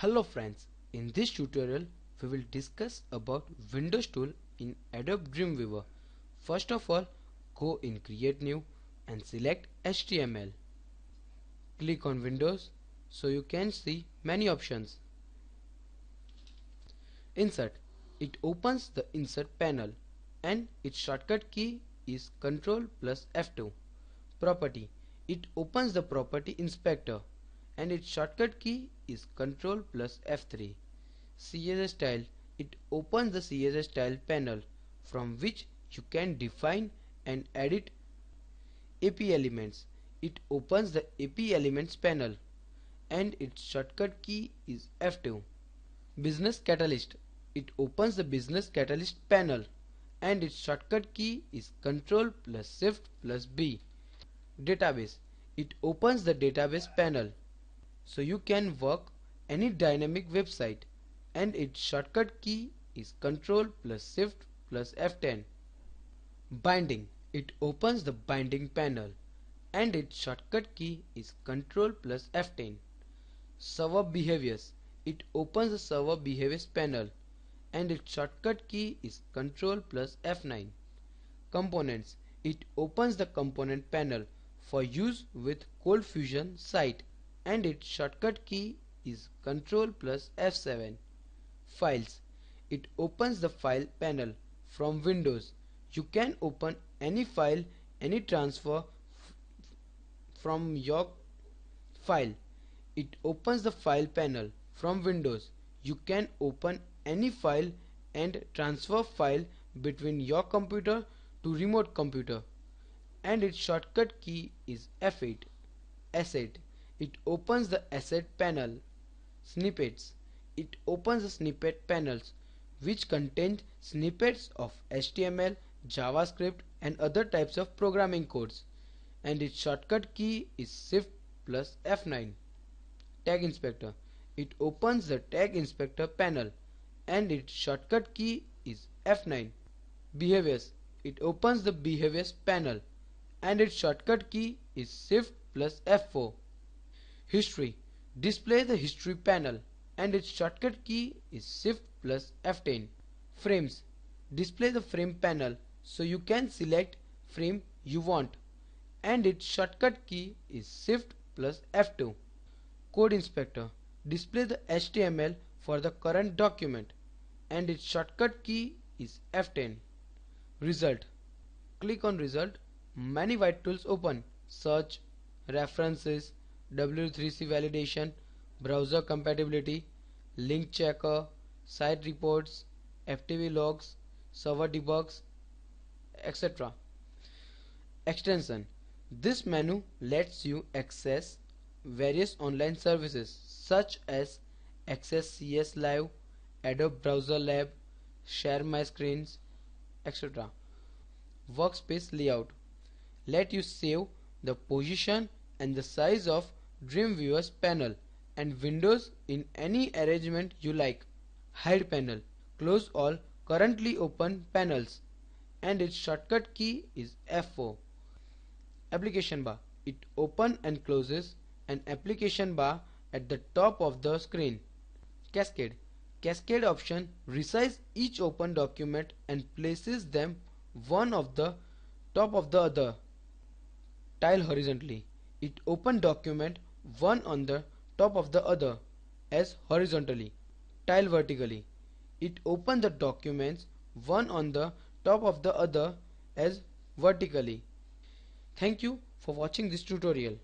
Hello friends, in this tutorial we will discuss about Windows tool in Adobe Dreamweaver. First of all, go in Create New and select HTML. Click on Windows so you can see many options. Insert. It opens the Insert panel and its shortcut key is Ctrl plus F2. Property. It opens the Property Inspector and its shortcut key is Ctrl plus F3. CSS Style. It opens the CSS Style panel from which you can define and edit AP elements. It opens the AP Elements panel and its shortcut key is F2. Business Catalyst. It opens the Business Catalyst panel and its shortcut key is Ctrl plus Shift plus B. Database. It opens the Database panel so you can work any dynamic website and its shortcut key is Ctrl plus Shift plus F10. Binding. It opens the Binding panel and its shortcut key is Ctrl plus F10. Server Behaviors. It opens the Server Behaviors panel and its shortcut key is Ctrl plus F9. Components. It opens the Component panel for use with Cold Fusion site and its shortcut key is Ctrl plus F7. Files. It opens the File panel from Windows. You can open any file, any transfer from your file. It opens the File panel from Windows. You can open any file and transfer file between your computer to remote computer and its shortcut key is F8. Asset. It opens the Asset panel. Snippets. It opens the Snippet panels which contain snippets of HTML, JavaScript and other types of programming codes and its shortcut key is Shift plus F9. Tag Inspector. It opens the Tag Inspector panel and its shortcut key is F9. Behaviors. It opens the Behaviors panel and its shortcut key is Shift plus F4. History. Display the History panel and its shortcut key is Shift plus F10. Frames. Display the Frame panel so you can select frame you want and its shortcut key is Shift plus F2. Code Inspector. Display the HTML for the current document and its shortcut key is F10. Result. Click on Result. Many white tools open. Search, References, W3C validation, browser compatibility, link checker, site reports, FTP logs, server debugs, etc. Extension. This menu lets you access various online services such as Access CS Live, Adobe Browser Lab, Share My Screens, etc. Workspace layout. Let you save the position and the size of Dreamweaver's panel and windows in any arrangement you like. Hide panel. Close all currently open panels and its shortcut key is F4. Application bar. It opens and closes an application bar at the top of the screen. Cascade. Cascade option resizes each open document and places them one of the top of the other. Tile horizontally. It opens document one on the top of the other as horizontally. Tile vertically. It opens the documents one on the top of the other as vertically. Thank you for watching this tutorial.